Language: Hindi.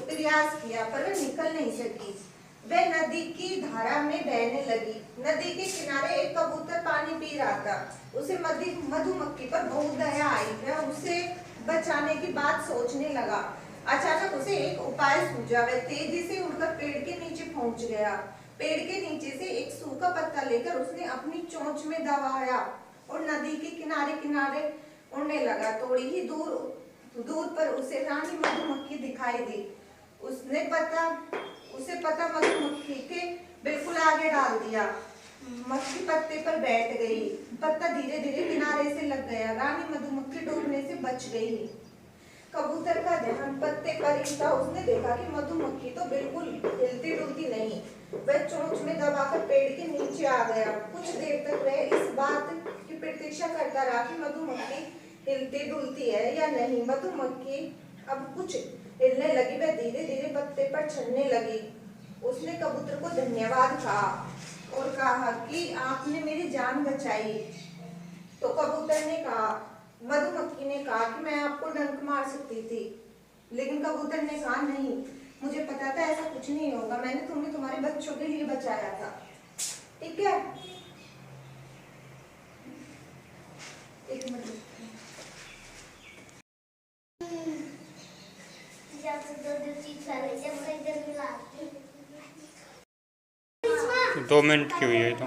प्रयास किया पर वह निकल नहीं सकी। वह नदी की धारा में बहने लगी। नदी के किनारे एक कबूतर पानी पी रहा था। उसे मधुमक्खी पर बहुत दया आई। वह उसे बचाने की बात सोचने लगा। अचानक उसे एक उपाय सूझा। वह तेजी से उड़कर पेड़ के नीचे पहुंच गया। पेड़ के नीचे से एक सूखा पत्ता लेकर उसने अपनी चोंच में दबाया और नदी के किनारे किनारे उड़ने लगा। थोड़ी ही दूर पर उसे रानी मधुमक्खी दिखाई दी। उसे पता मधुमक्खी के बिल्कुल आगे डाल दिया। मक्खी पत्ते पर बैठ गई। पत्ता धीरे धीरे किनारे से लग गया। रानी मधुमक्खी डूबने से बच गई। कबूतर का ध्यान पत्ते पर ही था। उसने देखा कि मधुमक्खी तो बिल्कुल हिलती डुलती नहीं। वह चोंच में दबाकर पेड़ के नीचे आ गया। कुछ देर तक वह इस बात की प्रतीक्षा करता रहा कि मधुमक्खी हिलती डुलती है या नहीं। मधुमक्खी अब कुछ हिलने लगी। वह धीरे धीरे पत्ते पर चढ़ने लगी। उसने कबूतर को धन्यवाद कहा और कहा कि आपने मेरी जान बचाई। तो कबूतर ने कहा, मधुमक्खी ने कहा कि मैं आपको डंक मार सकती थी, लेकिन कबूतर ने कहा नहीं, मुझे पता था ऐसा कुछ नहीं होगा। मैंने तुम्हें तुम्हारे बच्चों के लिए बचाया था। ठीक है, एक मिनट। 2 मिनट की हुई है तो